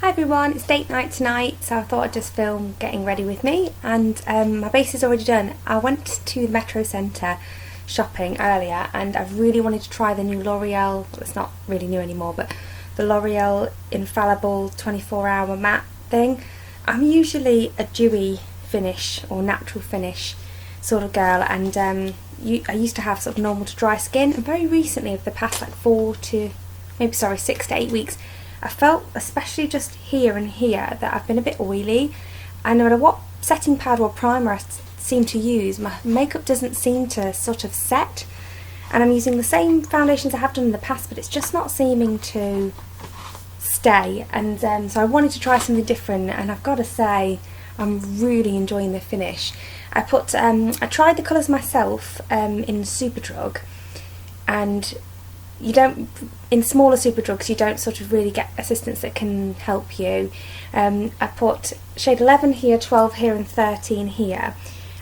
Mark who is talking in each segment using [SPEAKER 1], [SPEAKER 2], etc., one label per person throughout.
[SPEAKER 1] Hi everyone, it's date night tonight, so I thought I'd just film getting ready with me, and my base is already done. I went to the Metro Centre shopping earlier and I really wanted to try the new L'Oreal, well, it's not really new anymore, but the L'Oreal Infallible 24-hour matte thing. I'm usually a dewy finish or natural finish sort of girl, and I used to have sort of normal to dry skin, and very recently, over the past like 6 to 8 weeks, I felt, especially just here and here, that I've been a bit oily, and no matter what setting powder or primer I seem to use, my makeup doesn't seem to sort of set, and I'm using the same foundations I have done in the past, but it's just not seeming to stay, and so I wanted to try something different, and I've got to say I'm really enjoying the finish. I tried the colours myself in Superdrug, and you don't, in smaller Superdrugs you don't sort of really get assistants that can help you. I put shade 11 here, 12 here and 13 here,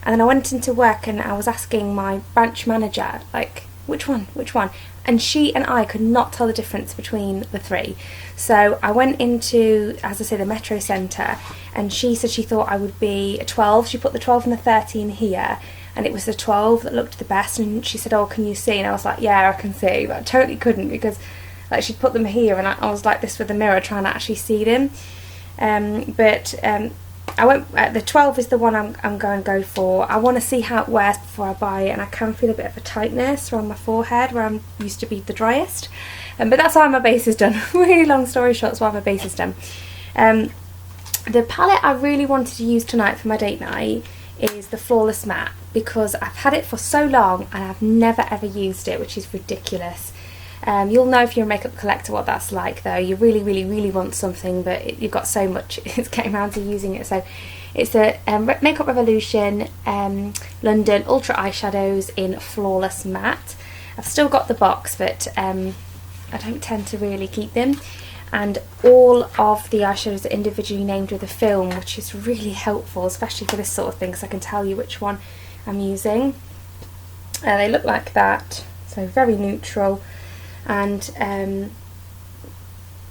[SPEAKER 1] and then I went into work and I was asking my branch manager, like, which one, and she and I could not tell the difference between the three. So I went into, as I say, the Metro Centre, and she said she thought I would be a 12. She put the 12 and the 13 here, and it was the 12 that looked the best, and she said, oh, can you see? And I was like, yeah, I can see, but I totally couldn't, because like she'd put them here and I was like this with the mirror trying to actually see them. I went, the 12 is the one I'm going to go for. I want to see how it wears before I buy it, and I can feel a bit of a tightness around my forehead where I'm used to be the driest. But that's why my base is done. Really long story short, that's why my base is done. The palette I really wanted to use tonight for my date night is the Flawless Matte, because I've had it for so long and I've never ever used it, which is ridiculous. You'll know if you're a makeup collector what that's like, though. You really want something, but you've got so much, it's getting around to using it. So it's the Makeup Revolution London Ultra Eyeshadows in Flawless Matte. I've still got the box, but I don't tend to really keep them. And all of the eyeshadows are individually named with a film, which is really helpful, especially for this sort of thing, because I can tell you which one I'm using. They look like that, so very neutral. And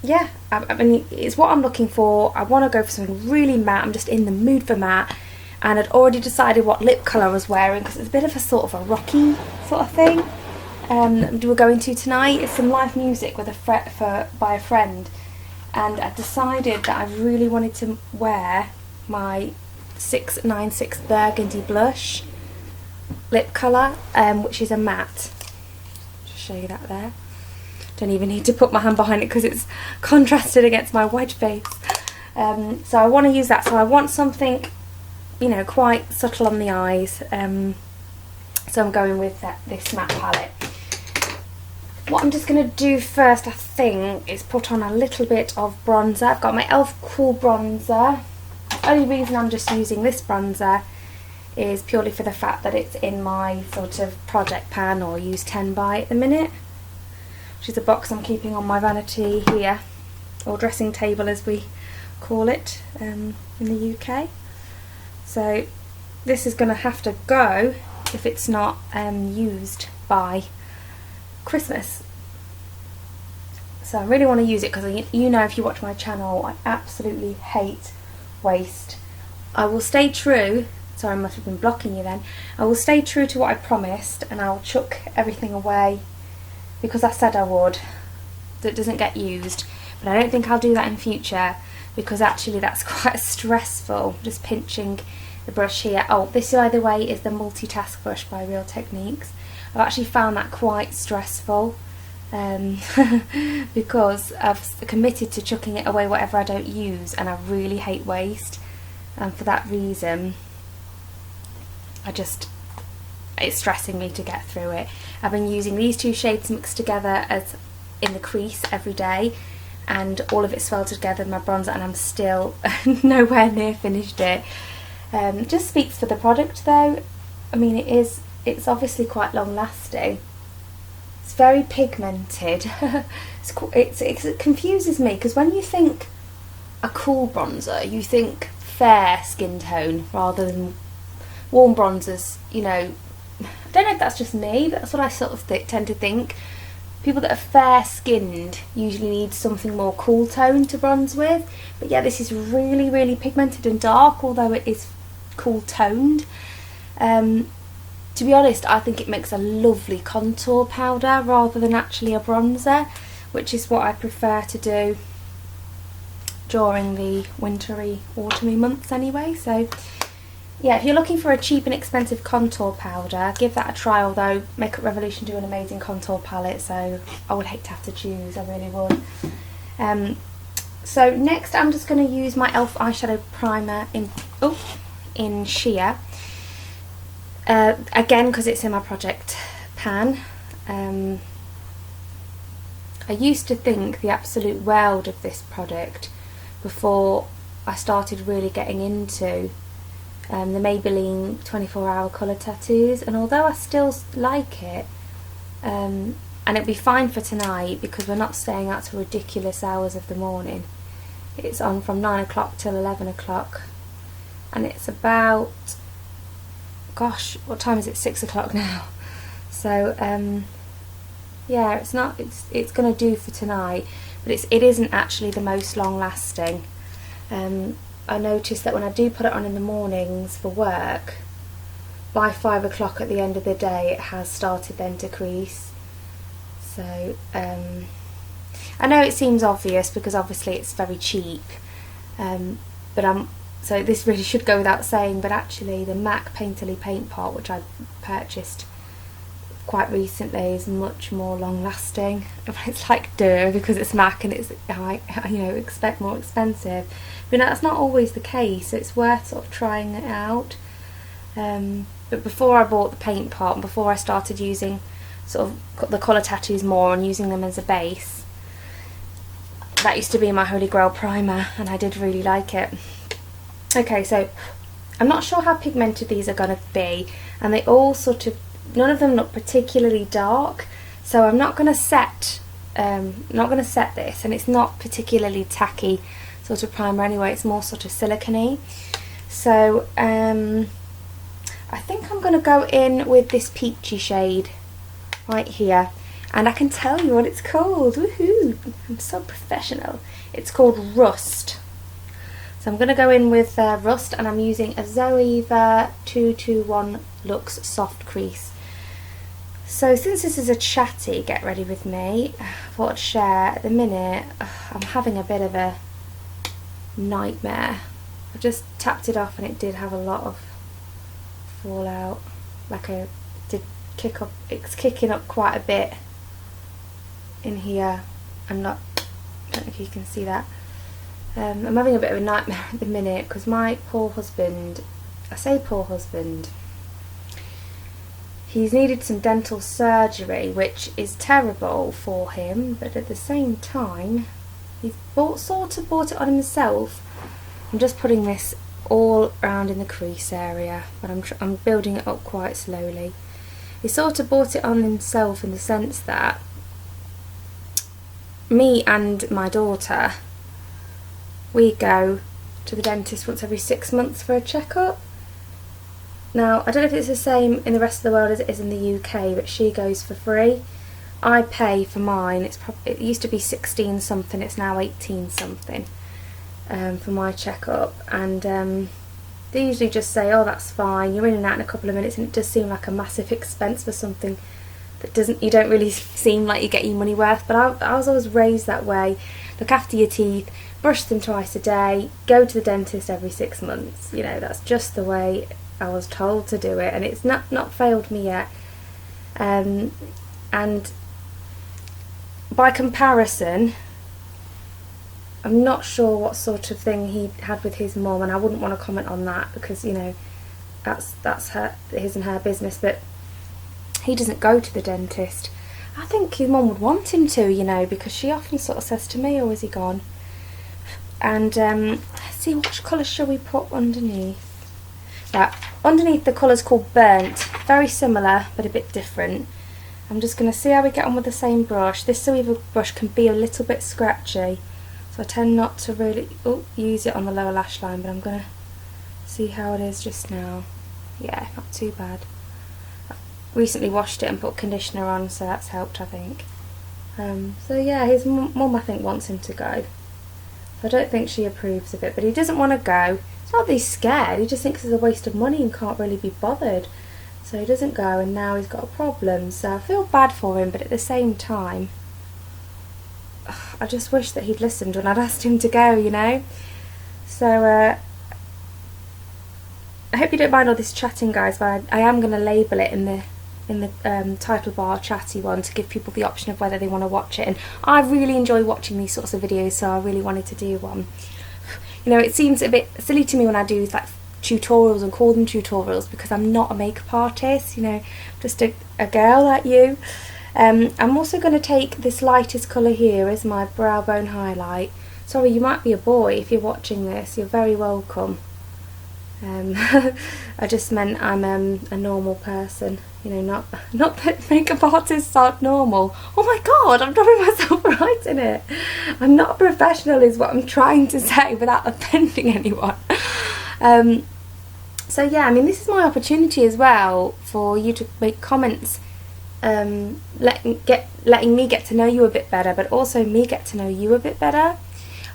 [SPEAKER 1] yeah, I mean, it's what I'm looking for. I want to go for something really matte. I'm just in the mood for matte, and I'd already decided what lip colour I was wearing, because it's a bit of a sort of a rocky sort of thing. We're going to tonight. It's some live music with by a friend, and I decided that I really wanted to wear my 696 Burgundy Blush lip colour, which is a matte. Just show you that there. Don't even need to put my hand behind it because it's contrasted against my white face. So I want to use that. So I want something, you know, quite subtle on the eyes. So I'm going with this matte palette. What I'm just going to do first, I think, is put on a little bit of bronzer. I've got my e.l.f. Cool Bronzer. The only reason I'm just using this bronzer is purely for the fact that it's in my sort of project pan, or use 10 by at the minute, which is a box I'm keeping on my vanity here, or dressing table as we call it in the UK. So this is going to have to go if it's not used by Christmas. So I really want to use it, because you know, if you watch my channel, I absolutely hate waste. I will stay true. Sorry, I must have been blocking you then. I will stay true to what I promised, and I'll chuck everything away because I said I would, that doesn't get used. But I don't think I'll do that in future, because actually that's quite stressful, just pinching the brush here. Oh, this, by the way, is the Multitask Brush by Real Techniques. I've actually found that quite stressful, because I've committed to chucking it away whatever I don't use, and I really hate waste, and for that reason it's stressing me to get through it. I've been using these two shades mixed together as in the crease every day, and all of it swelled together in my bronzer, and I'm still nowhere near finished it. Just speaks for the product though. I mean, it's obviously quite long lasting. It's very pigmented. It confuses me, because when you think a cool bronzer, you think fair skin tone rather than warm bronzers. You know, I don't know if that's just me, but that's what I sort of tend to think. People that are fair skinned usually need something more cool tone to bronze with, but yeah, this is really, really pigmented and dark, although it is cool toned. To be honest, I think it makes a lovely contour powder rather than actually a bronzer, which is what I prefer to do during the wintry, autumny months anyway. So yeah, if you're looking for a cheap and expensive contour powder, give that a try, although Makeup Revolution do an amazing contour palette, so I would hate to have to choose, I really would. So next I'm just going to use my e.l.f. eyeshadow primer in Sheer. Again, because it's in my project pan. I used to think the absolute world of this product before I started really getting into the Maybelline 24-hour colour tattoos, and although I still like it, and it'll be fine for tonight because we're not staying out to ridiculous hours of the morning. It's on from 9 o'clock till 11 o'clock, and it's about, gosh, what time is it? 6 o'clock now. So yeah, it's gonna do for tonight, but it isn't actually the most long lasting. I noticed that when I do put it on in the mornings for work, by 5 o'clock at the end of the day it has started then to crease. So I know it seems obvious because obviously it's very cheap, so this really should go without saying, but actually the MAC Painterly paint pot, which I purchased quite recently, is much more long lasting. It's like duh, because it's MAC and it's, expect more expensive. But that's not always the case, so it's worth sort of trying it out. But before I bought the paint pot, and before I started using sort of the colour tattoos more and using them as a base, that used to be my Holy Grail primer, and I did really like it. Okay, so I'm not sure how pigmented these are going to be, and they all sort of, none of them look particularly dark, so I'm not going to set this, and it's not particularly tacky sort of primer anyway, it's more sort of silicone-y. So I think I'm going to go in with this peachy shade right here, and I can tell you what it's called. Woohoo! I'm so professional. It's called Rust. So I'm going to go in with Rust, and I'm using a Zoeva 221 Luxe Soft Crease. So since this is a Chatty Get Ready With Me, I thought I'd share. At the minute, I'm having a bit of a nightmare. I just tapped it off and it did have a lot of fallout. It's kicking up quite a bit in here. I don't know if you can see that. I'm having a bit of a nightmare at the minute because my poor husband, I say poor husband, he's needed some dental surgery, which is terrible for him, but at the same time he's sort of bought it on himself. I'm just putting this all around in the crease area, but I'm building it up quite slowly. He sort of bought it on himself in the sense that me and my daughter, we go to the dentist once every 6 months for a checkup. Now, I don't know if it's the same in the rest of the world as it is in the UK, but she goes for free. I pay for mine. It used to be 16 something, it's now 18 something for my checkup, and they usually just say, oh, that's fine, you're in and out in a couple of minutes, and it does seem like a massive expense for something that you don't really seem like you get your money worth. But I was always raised that way. Look after your teeth, brush them twice a day, go to the dentist every 6 months. You know, that's just the way I was told to do it, and it's not failed me yet. And by comparison, I'm not sure what sort of thing he had with his mum, and I wouldn't want to comment on that because, you know, that's his and her business. But he doesn't go to the dentist. I think his mum would want him to, you know, because she often sort of says to me, oh, is he gone? And let's see, which colour shall we put underneath? Right, underneath the colour's called Burnt, very similar but a bit different. I'm just going to see how we get on with the same brush. This Zoeva brush can be a little bit scratchy, so I tend not to really use it on the lower lash line, but I'm going to see how it is just now. Yeah, not too bad. I've recently washed it and put conditioner on, so that's helped, I think. So yeah, his mum I think wants him to go. I don't think she approves of it, but he doesn't want to go. It's not that he's scared, he just thinks it's a waste of money and can't really be bothered. So he doesn't go, and now he's got a problem. So I feel bad for him, but at the same time, I just wish that he'd listened when I'd asked him to go, you know. So I hope you don't mind all this chatting, guys, but I am going to label it in the title bar Chatty one to give people the option of whether they want to watch it. And I really enjoy watching these sorts of videos, so I really wanted to do one. You know, it seems a bit silly to me when I do like tutorials and call them tutorials, because I'm not a makeup artist, you know, just a girl like you. I'm also going to take this lightest colour here as my brow bone highlight. Sorry, you might be a boy if you're watching this, you're very welcome. I just meant I'm a normal person, you know, not that makeup artists aren't normal. Oh my god, I'm dropping myself right in it. I'm not a professional is what I'm trying to say without offending anyone. So yeah, I mean, this is my opportunity as well for you to make comments, letting me get to know you a bit better, but also me get to know you a bit better.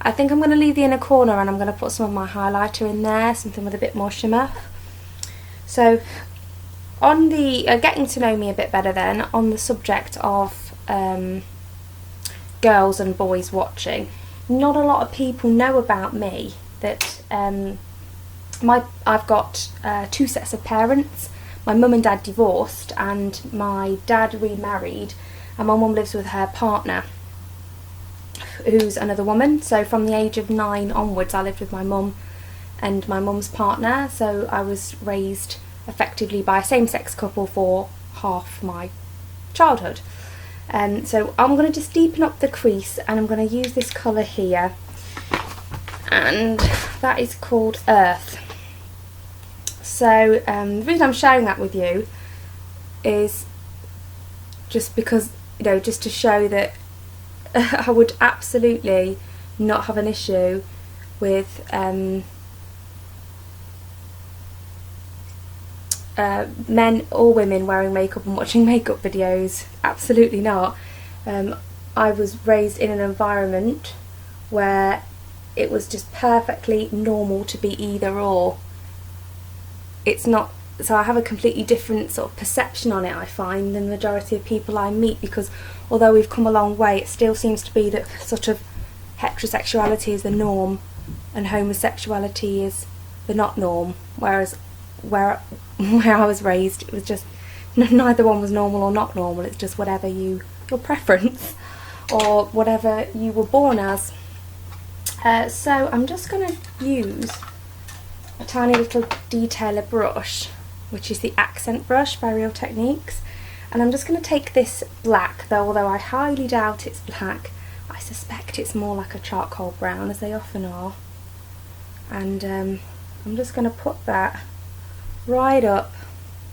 [SPEAKER 1] I think I'm going to leave the inner corner and I'm going to put some of my highlighter in there, something with a bit more shimmer. So on the getting to know me a bit better then, on the subject of girls and boys watching, not a lot of people know about me that I've got 2 sets of parents. My mum and dad divorced and my dad remarried, and my mum lives with her partner, who's another woman. So from the age of 9 onwards I lived with my mum and my mum's partner, so I was raised effectively by a same-sex couple for half my childhood. So I'm going to just deepen up the crease, and I'm going to use this colour here, and that is called Earth. So the reason I'm sharing that with you is just because, you know, just to show that I would absolutely not have an issue with men or women wearing makeup and watching makeup videos. Absolutely not. I was raised in an environment where it was just perfectly normal to be either or. It's not, so I have a completely different sort of perception on it, I find, than the majority of people I meet, because although we've come a long way, it still seems to be that sort of heterosexuality is the norm and homosexuality is the not norm, whereas where I was raised, it was just neither one was normal or not normal. It's just whatever your preference or whatever you were born as. So I'm just going to use a tiny little detailer brush, which is the accent brush by Real Techniques, and I'm just going to take this black, although I highly doubt it's black. I suspect it's more like a charcoal brown, as they often are, and I'm just going to put that right up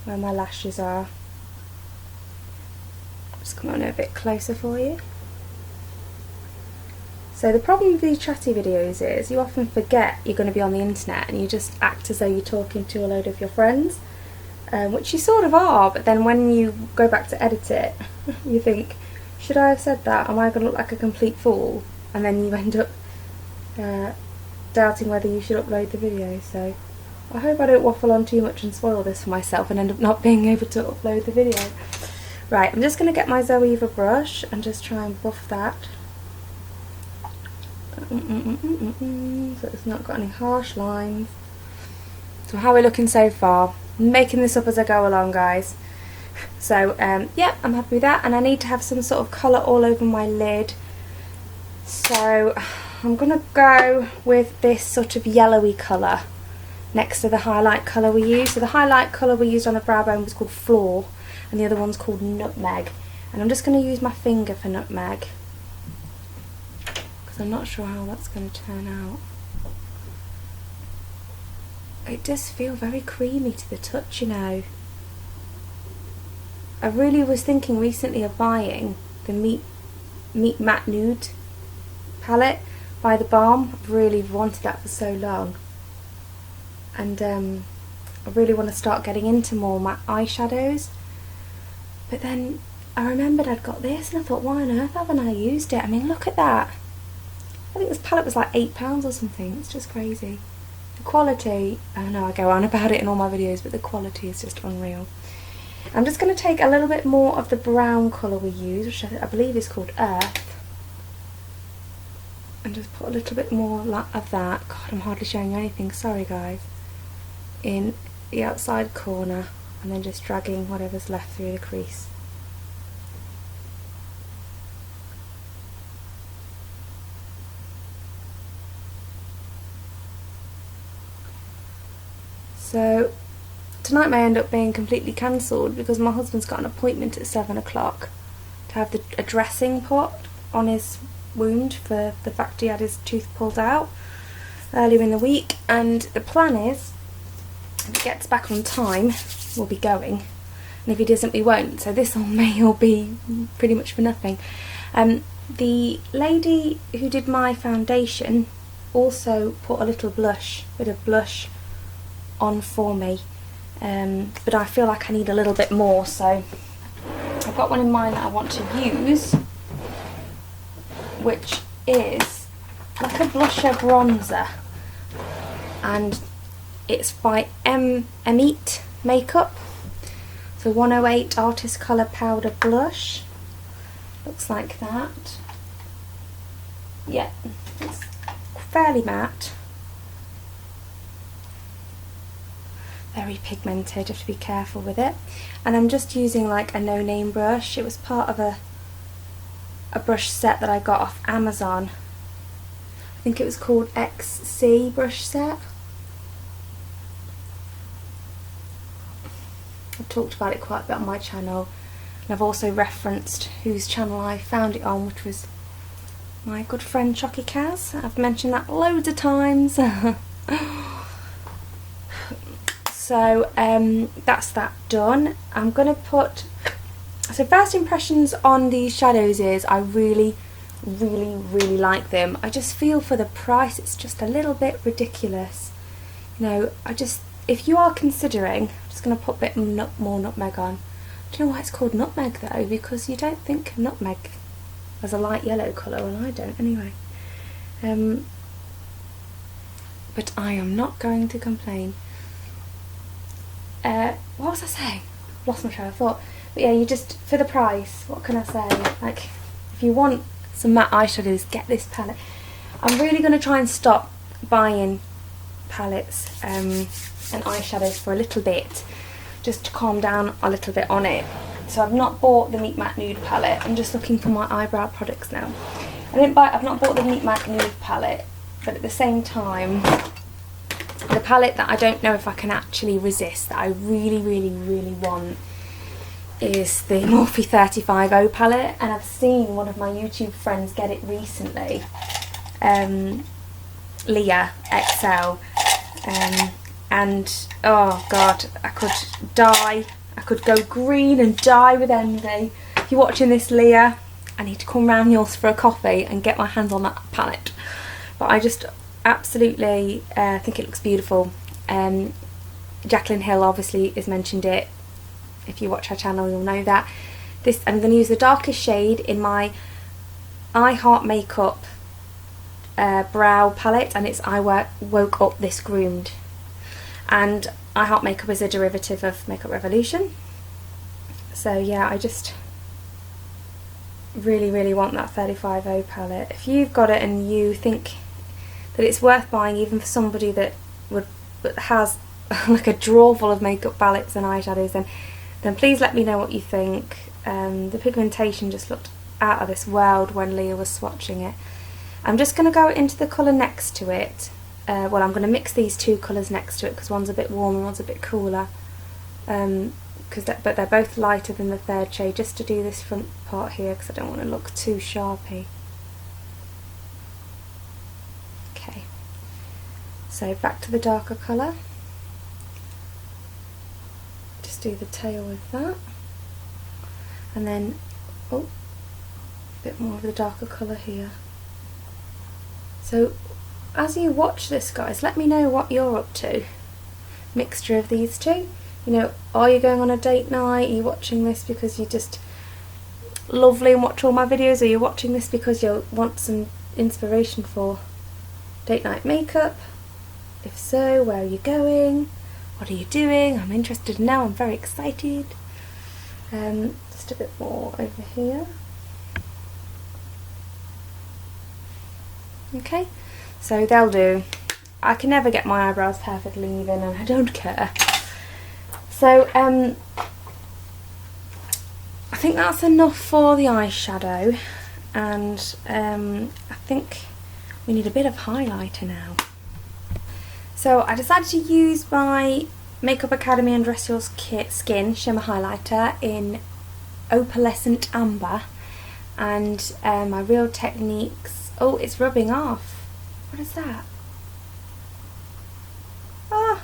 [SPEAKER 1] where my lashes are. Just come on a bit closer for you. So the problem with these chatty videos is you often forget you're going to be on the internet and you just act as though you're talking to a load of your friends, which you sort of are, but then when you go back to edit it, you think, should I have said that? Am I going to look like a complete fool? And then you end up doubting whether you should upload the video. So I hope I don't waffle on too much and spoil this for myself and end up not being able to upload the video. Right, I'm just going to get my Zoeva brush and just try and buff that. So it's not got any harsh lines. So how are we looking so far? I'm making this up as I go along, guys. So yeah, I'm happy with that, and I need to have some sort of colour all over my lid. So I'm going to go with this sort of yellowy colour next to the highlight colour we used. So the highlight colour we used on the brow bone was called Floor, and the other one's called Nutmeg. And I'm just going to use my finger for Nutmeg, because I'm not sure how that's going to turn out. It does feel very creamy to the touch, you know. I really was thinking recently of buying the Meet Matte Nude palette by The Balm. I've really wanted that for so long. And I really want to start getting into more matte eyeshadows. But then I remembered I'd got this and I thought, why on earth haven't I used it? I mean, look at that. I think this palette was like £8 or something. It's just crazy. The quality, I know I go on about it in all my videos, but the quality is just unreal. I'm just going to take a little bit more of the brown colour we use, which I believe is called Earth, and just put a little bit more of that. God, I'm hardly showing you anything, sorry guys. In the outside corner, and then just dragging whatever's left through the crease. So tonight may end up being completely cancelled because my husband's got an appointment at 7 o'clock to have a dressing put on his wound for the fact he had his tooth pulled out earlier in the week, and the plan is if he gets back on time we'll be going, and if he doesn't we won't, so this all may all be pretty much for nothing. The lady who did my foundation also put a little bit of blush on for me, but I feel like I need a little bit more, so I've got one in mind that I want to use, which is like a blusher bronzer, and it's by MUR Makeup. So 108 Artist Colour Powder Blush. Looks like that. Yeah, it's fairly matte. Very pigmented, you have to be careful with it. And I'm just using like a no-name brush. It was part of a brush set that I got off Amazon. I think it was called XC brush set. I've talked about it quite a bit on my channel, and I've also referenced whose channel I found it on, which was my good friend Chatty. I've mentioned that loads of times. So that's that done. I'm going to put, so first impressions on these shadows is I really like them. I just feel for the price it's just a little bit ridiculous. You know, if you are considering, I'm just going to put a bit more nutmeg on. Do you know why it's called nutmeg though? Because you don't think nutmeg as a light yellow colour, well I don't anyway. But I am not going to complain. What was I saying? Lost my train of thought. But yeah, you just, for the price, what can I say? Like, if you want some matte eyeshadows, get this palette. I'm really going to try and stop buying palettes and eyeshadows for a little bit, just to calm down a little bit on it. So I've not bought the Meet Matte Nude palette. I'm just looking for my eyebrow products now. I've not bought the Meet Matte Nude palette, but at the same time, the palette that I don't know if I can actually resist, that I really want, is the Morphe 35O palette, and I've seen one of my YouTube friends get it recently, Leah XL, and oh god, I could go green and die with envy. If you're watching this, Leah, I need to come round yours for a coffee and get my hands on that palette. But I just absolutely think it looks beautiful. Jacqueline Hill obviously has mentioned it. If you watch her channel you'll know that. I'm going to use the darkest shade in my I Heart Makeup brow palette, and it's I Woke Up This Groomed. And I Heart Makeup is a derivative of Makeup Revolution. So yeah, I just really want that 35O palette. If you've got it and you think that it's worth buying, even for somebody that has like a drawer full of makeup palettes and eyeshadows, then please let me know what you think. The pigmentation just looked out of this world when Leah was swatching it. I'm just going to go into the colour next to it. Well, I'm going to mix these two colours next to it because one's a bit warm and one's a bit cooler. But they're both lighter than the third shade, just to do this front part here because I don't want to look too sharpy. Okay, so back to the darker colour. Just do the tail with that, and then a bit more of the darker colour here. So as you watch this, guys, let me know what you're up to. Mixture of these two. You know, are you going on a date night? Are you watching this because you just lovely and watch all my videos? Are you watching this because you want some inspiration for date night makeup? If so, where are you going? What are you doing? I'm interested now. I'm very excited. Just a bit more over here. Okay, so they'll do. I can never get my eyebrows perfectly even, and I don't care. So I think that's enough for the eyeshadow, and I think we need a bit of highlighter now. So I decided to use my Makeup Academy and Dress Your Skin shimmer highlighter in Opalescent Amber, and my Real Techniques. Oh, it's rubbing off. What is that? Ah,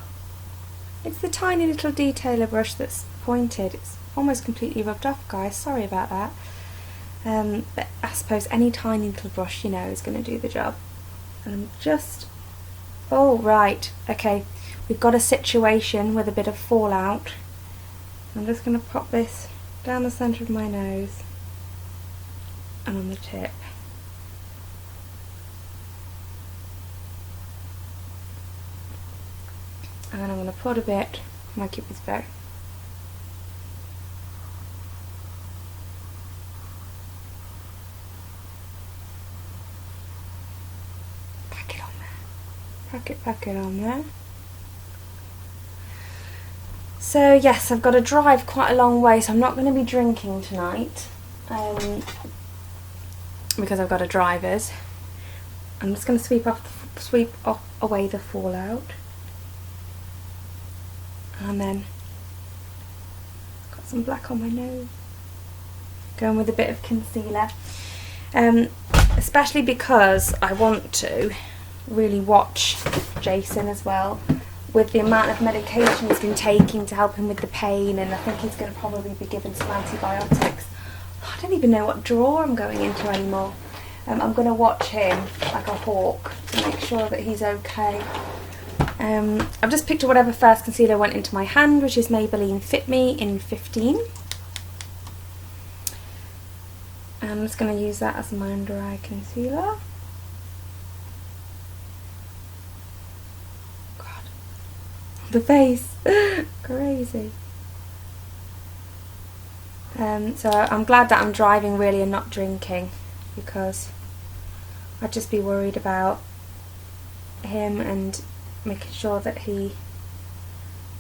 [SPEAKER 1] it's the tiny little detailer brush that's pointed. It's almost completely rubbed off, guys. Sorry about that. But I suppose any tiny little brush, you know, is going to do the job. And I'm just... Oh, right. Okay. We've got a situation with a bit of fallout. I'm just going to pop this down the centre of my nose and on the tip. And I'm going to put a bit on my cupid's bow. Pack it on there. Pack it on there. So yes, I've got to drive quite a long way, so I'm not going to be drinking tonight because I've got a driver's. I'm just going to sweep away the fallout. And then got some black on my nose. Going with a bit of concealer, especially because I want to really watch Jason as well, with the amount of medication he's been taking to help him with the pain, and I think he's going to probably be given some antibiotics. I don't even know what drawer I'm going into anymore. I'm going to watch him like a hawk to make sure that he's okay. I've just picked up whatever first concealer went into my hand, which is Maybelline Fit Me in 15. I'm just going to use that as my under eye concealer. God, the face, crazy. So I'm glad that I'm driving really and not drinking, because I'd just be worried about him and making sure that he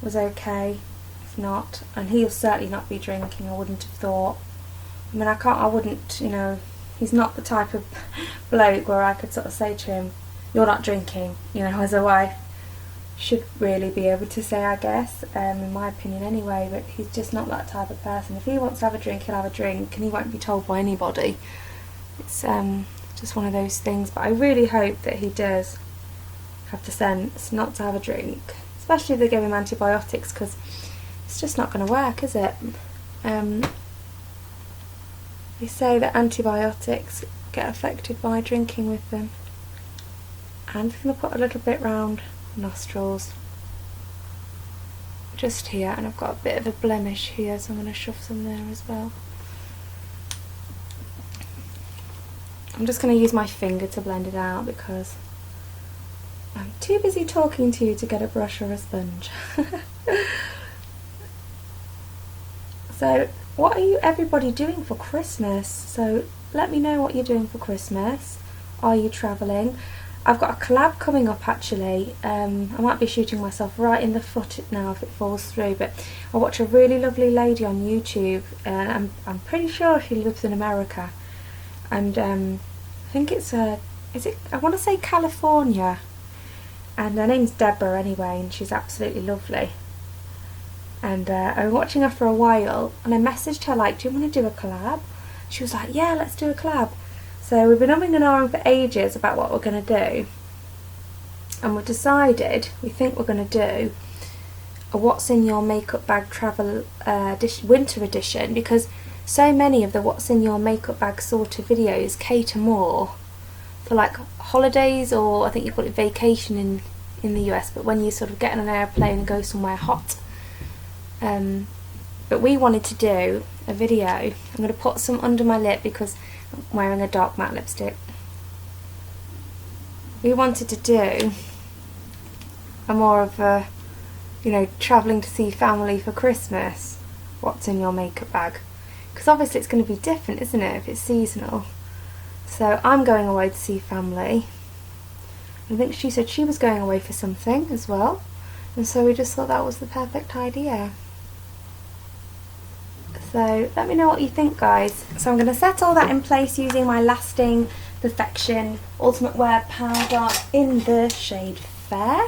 [SPEAKER 1] was okay if not, and he'll certainly not be drinking, I wouldn't have thought. I mean, I wouldn't, you know, he's not the type of bloke where I could sort of say to him, you're not drinking, you know, as a wife should really be able to say, I guess, in my opinion anyway, but he's just not that type of person. If he wants to have a drink, he'll have a drink, and he won't be told by anybody. It's just one of those things, but I really hope that he does have the sense not to have a drink, especially if they give him antibiotics, because it's just not going to work, is it? They say that antibiotics get affected by drinking with them. I'm just going to put a little bit round nostrils, just here, and I've got a bit of a blemish here, so I'm going to shove some there as well. I'm just going to use my finger to blend it out because I'm too busy talking to you to get a brush or a sponge. So what are everybody doing for Christmas? So let me know what you're doing for Christmas. Are you travelling? I've got a collab coming up actually. I might be shooting myself right in the foot now if it falls through, but I watch a really lovely lady on YouTube, and I'm pretty sure she lives in America, and I think it's I want to say California, and her name's Deborah anyway, and she's absolutely lovely. And I've been watching her for a while, and I messaged her like, do you want to do a collab? She was like, yeah, let's do a collab. So we've been umming and ahhing for ages about what we're going to do, and we've decided we think we're going to do a What's in Your Makeup Bag Travel Winter Edition, because so many of the What's in Your Makeup Bag sort of videos cater more for like holidays, or I think you call it vacation in the US, but when you sort of get on an airplane and go somewhere hot. But we wanted to do a video. I'm going to put some under my lip because I'm wearing a dark matte lipstick. We wanted to do a more of a, you know, travelling to see family for Christmas, what's in your makeup bag, because obviously it's going to be different, isn't it, if it's seasonal. So I'm going away to see family. I think she said she was going away for something as well, and so we just thought that was the perfect idea. So let me know what you think, guys. So I'm going to set all that in place using my Lasting Perfection Ultimate Wear powder in the shade Fair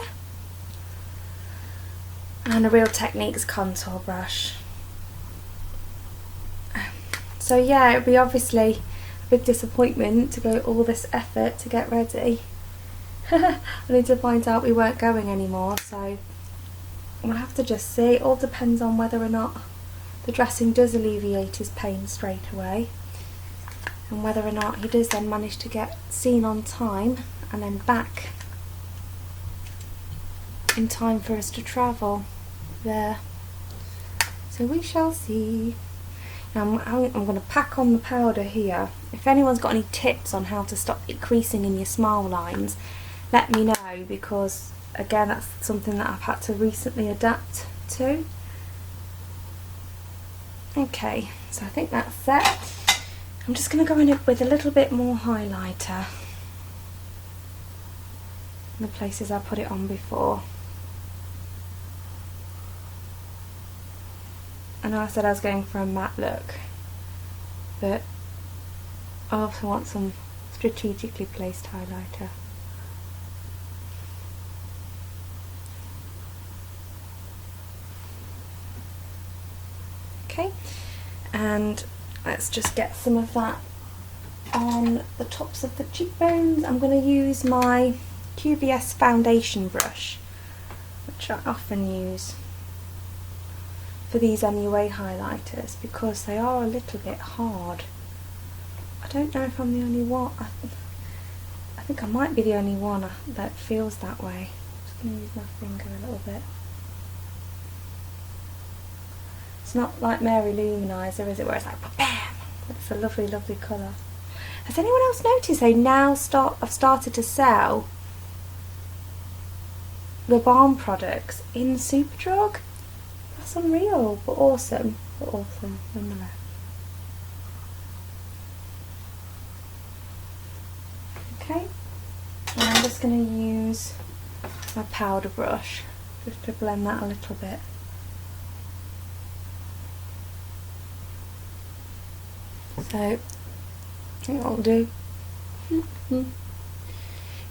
[SPEAKER 1] and a Real Techniques contour brush. So yeah, it'll be obviously a big disappointment to go all this effort to get ready. I need to find out we weren't going anymore, so we'll have to just see. It all depends on whether or not the dressing does alleviate his pain straight away, and whether or not he does then manage to get seen on time and then back in time for us to travel there. So we shall see. Now I'm going to pack on the powder here. If anyone's got any tips on how to stop it creasing in your smile lines, let me know, because again that's something that I've had to recently adapt to. Okay, so I think that's set. I'm just going to go in it with a little bit more highlighter in the places I put it on before. I know I said I was going for a matte look, but I also want some strategically placed highlighter. Okay, and let's just get some of that on the tops of the cheekbones. I'm going to use my QVS foundation brush, which I often use for these MUA highlighters because they are a little bit hard. I don't know if I'm the only one. I think I might be the only one that feels that way. I'm just going to use my finger a little bit. It's not like Mary Luminizer, is it, where it's like bam! It's a lovely, lovely colour. Has anyone else noticed they now have started to sell the balm products in Superdrug? That's unreal, but awesome. Nonetheless. Okay, and I'm just going to use my powder brush just to blend that a little bit. So, I think that'll do.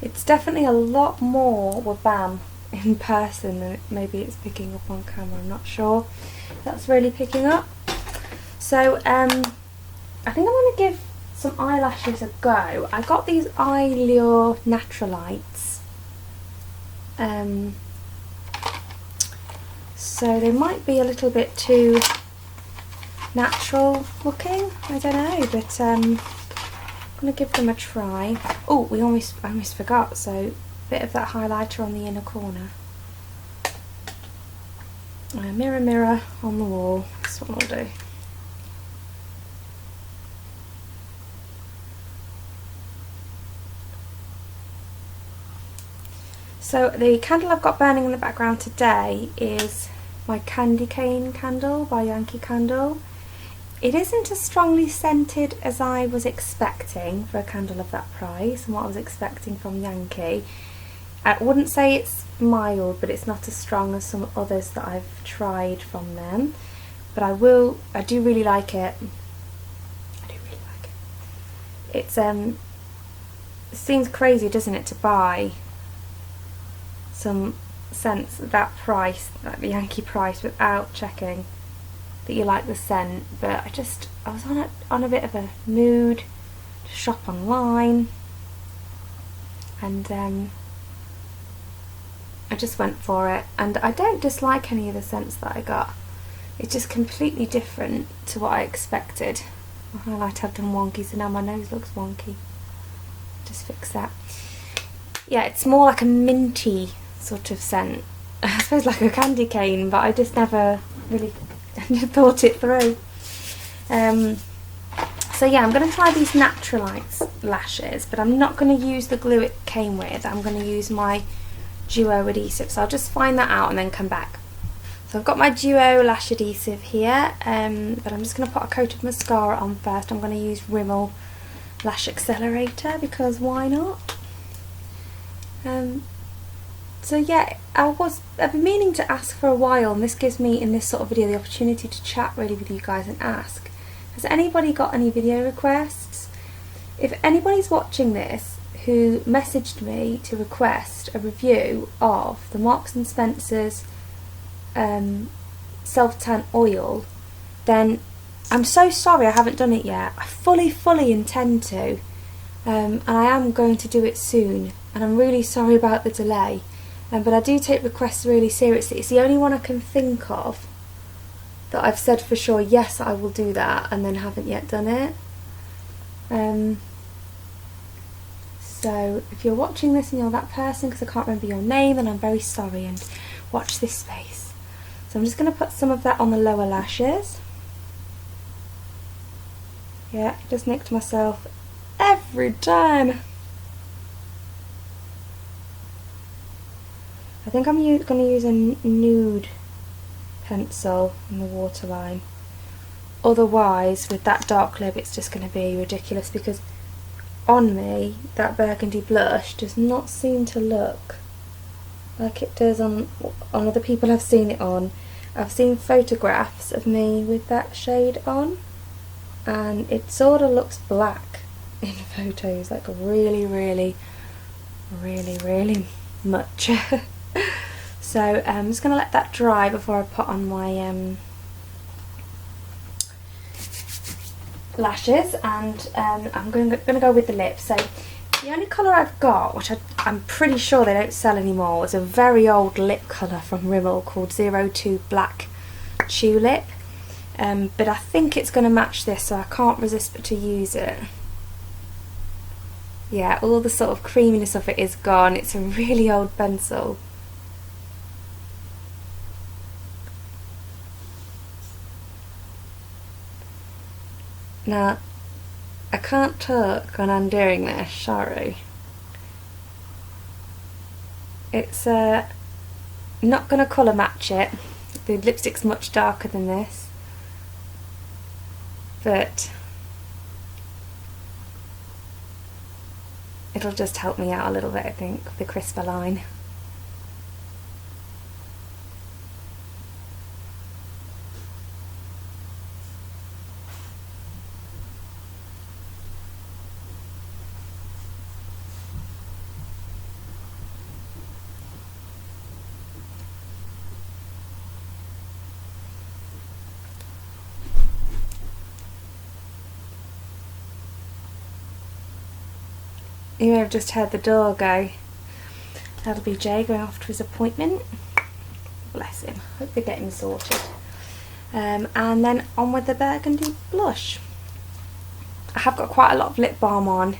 [SPEAKER 1] It's definitely a lot more with BAM in person than maybe it's picking up on camera. I'm not sure if that's really picking up. So, I think I'm going to give some eyelashes a go. I got these Eyelure Naturalites. So they might be a little bit too natural looking, I don't know, but I'm going to give them a try. Oh, I almost forgot, so a bit of that highlighter on the inner corner. Mirror, mirror on the wall, this one will do. So the candle I've got burning in the background today is my Candy Cane candle by Yankee Candle. It isn't as strongly scented as I was expecting for a candle of that price and what I was expecting from Yankee. I wouldn't say it's mild, but it's not as strong as some others that I've tried from them. But I do really like it. It seems crazy, doesn't it, to buy some scents at that price, like the Yankee price, without checking that you like the scent. But I was on a bit of a mood to shop online, and I just went for it, and I don't dislike any of the scents that I got. It's just completely different to what I expected. My highlight had done wonky, so now my nose looks wonky. Just fix that. Yeah, it's more like a minty sort of scent. I suppose like a candy cane, but I just never really thought it through. So yeah, I'm going to try these Naturalites lashes, but I'm not going to use the glue it came with. I'm going to use my duo adhesive, so I'll just find that out and then come back. So I've got my duo lash adhesive here, but I'm just going to put a coat of mascara on first. I'm going to use Rimmel Lash Accelerator because why not? So yeah, I've been meaning to ask for a while, and this gives me in this sort of video the opportunity to chat really with you guys and ask, has anybody got any video requests? If anybody's watching this who messaged me to request a review of the Marks and Spencer's self-tan oil, then I'm so sorry I haven't done it yet. I fully intend to, and I am going to do it soon, and I'm really sorry about the delay, but I do take requests really seriously. It's the only one I can think of that I've said for sure, yes, I will do that, and then haven't yet done it. So if you're watching this and you're that person, because I can't remember your name, then I'm very sorry, and watch this space. So I'm just going to put some of that on the lower lashes. Yeah, just nicked myself every time. I think I'm going to use a nude pencil in the waterline. Otherwise, with that dark lip, it's just going to be ridiculous, because on me, that burgundy blush does not seem to look like it does on other people I've seen it on. I've seen photographs of me with that shade on, and it sort of looks black in photos, like really much. So I'm just going to let that dry before I put on my lashes, and I'm going to go with the lips. So the only colour I've got, which I'm pretty sure they don't sell anymore, is a very old lip colour from Rimmel called 02 Black Tulip, but I think it's going to match this, so I can't resist but to use it. Yeah, all the sort of creaminess of it is gone. It's a really old pencil. Now, I can't talk when I'm doing this, sorry. It's not going to colour match it. The lipstick's much darker than this, but it'll just help me out a little bit, I think, with the crisper line. You may have just heard the door go. That'll be Jay going off to his appointment. Bless him. Hope they're getting sorted. And then on with the burgundy blush. I have got quite a lot of lip balm on,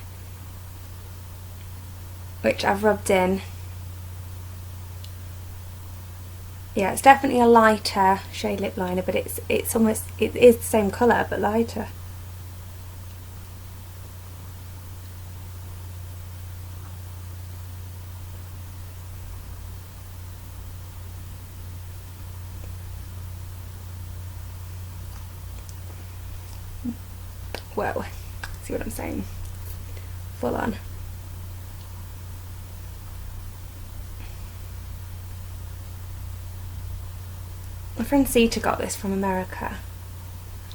[SPEAKER 1] which I've rubbed in. Yeah, it's definitely a lighter shade lip liner, but it is the same colour but lighter. Whoa, see what I'm saying? Full on. My friend Sita got this from America.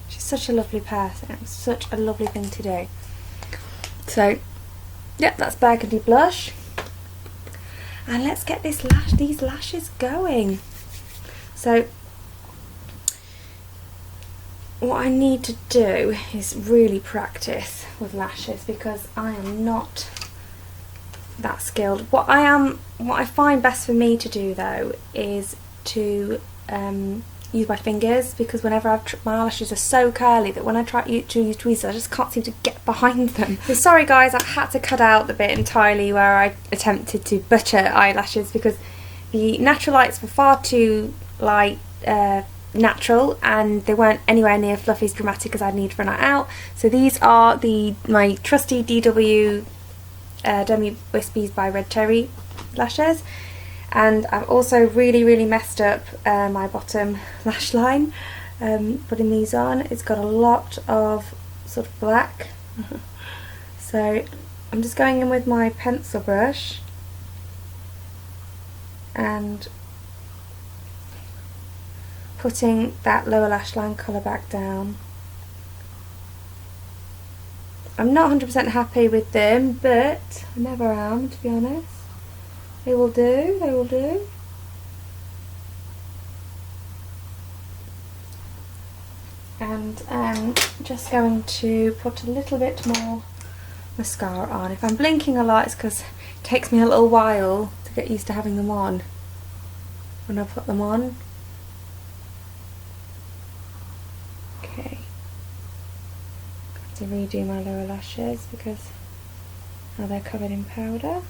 [SPEAKER 1] She's such a lovely person. It was such a lovely thing to do. So, yeah, that's burgundy blush. And let's get these lashes going. So, what I need to do is really practice with lashes, because I am not that skilled. What I find best for me to do though is to use my fingers, because whenever my eyelashes are so curly that when I try to use tweezers I just can't seem to get behind them. So sorry guys, I had to cut out the bit entirely where I attempted to butcher eyelashes, because the Naturalites were far too light, natural, and they weren't anywhere near fluffy as dramatic as I'd need for a night out. So these are my trusty DW Demi Wispies by Red Cherry lashes. And I've also really messed up my bottom lash line putting these on. It's got a lot of sort of black. So I'm just going in with my pencil brush and putting that lower lash line colour back down. I'm not 100% happy with them, but I never am, to be honest. They will do, they will do. And I'm just going to put a little bit more mascara on. If I'm blinking a lot, it's because it takes me a little while to get used to having them on when I put them on. Okay. Got to redo my lower lashes because now they're covered in powder.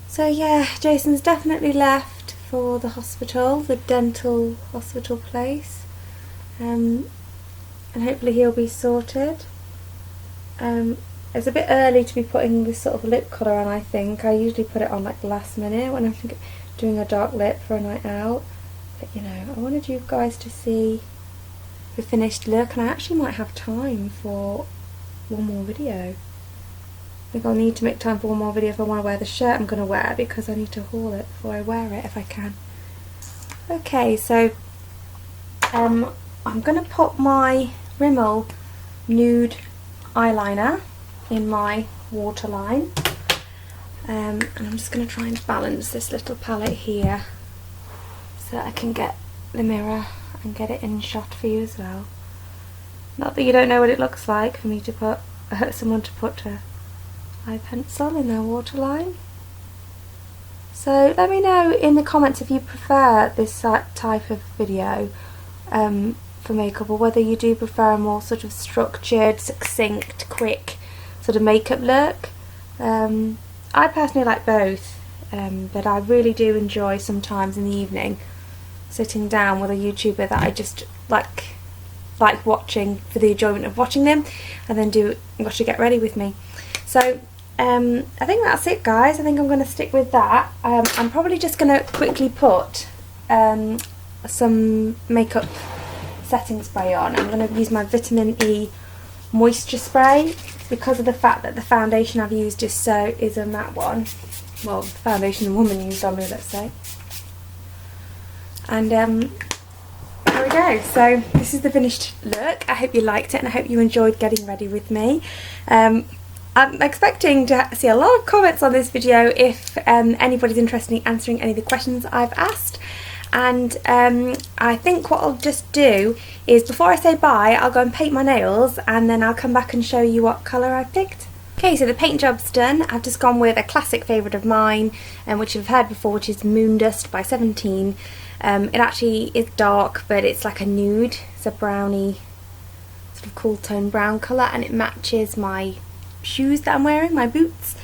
[SPEAKER 1] So yeah, Jason's definitely left for the hospital, the dental hospital place, and hopefully he'll be sorted. It's a bit early to be putting this sort of lip colour on, I think. I usually put it on like last minute when I'm doing a dark lip for a night out. But you know, I wanted you guys to see the finished look, and I actually might have time for one more video. I think I'll need to make time for one more video if I want to wear the shirt I'm going to wear, because I need to haul it before I wear it if I can. Okay, so I'm going to put my Rimmel nude eyeliner in my waterline, and I'm just going to try and balance this little palette here so that I can get the mirror and get it in shot for you as well. Not that you don't know what it looks like for me to put someone to put a eye pencil in their waterline. So let me know in the comments if you prefer this type of video for makeup, or whether you do prefer a more sort of structured, succinct, quick sort of makeup look. I personally like both, but I really do enjoy sometimes in the evening sitting down with a YouTuber that I just like watching for the enjoyment of watching them, and then do what you get ready with me. So I think that's it, guys. I think I'm going to stick with that. I'm probably just going to quickly put some makeup setting spray on. I'm going to use my Vitamin E moisture spray because of the fact that the foundation I've used is a matte one. Well, the foundation the woman used on me, let's say. And there we go. So this is the finished look. I hope you liked it, and I hope you enjoyed getting ready with me. I'm expecting to see a lot of comments on this video if anybody's interested in answering any of the questions I've asked. And I think what I'll just do is, before I say bye, I'll go and paint my nails, and then I'll come back and show you what colour I picked. Okay, so the paint job's done. I've just gone with a classic favourite of mine, which you've heard before, which is Moon Dust by 17. It actually is dark, but it's like a nude. It's a browny, sort of cool tone brown colour, and it matches my shoes that I'm wearing, my boots.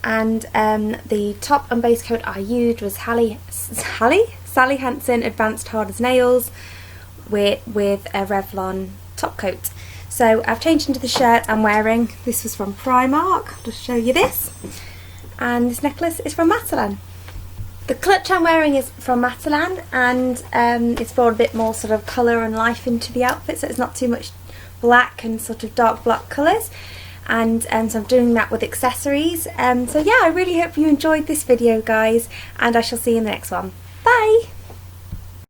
[SPEAKER 1] And the top and base coat I used was Sally Hansen Advanced Hard as Nails with a Revlon top coat. So I've changed into the shirt I'm wearing. This was from Primark. I'll just show you this. And this necklace is from Matalan. The clutch I'm wearing is from Matalan, and it's brought a bit more sort of colour and life into the outfit, so it's not too much black and sort of dark black colours. And so I'm doing that with accessories. So yeah, I really hope you enjoyed this video, guys, and I shall see you in the next one.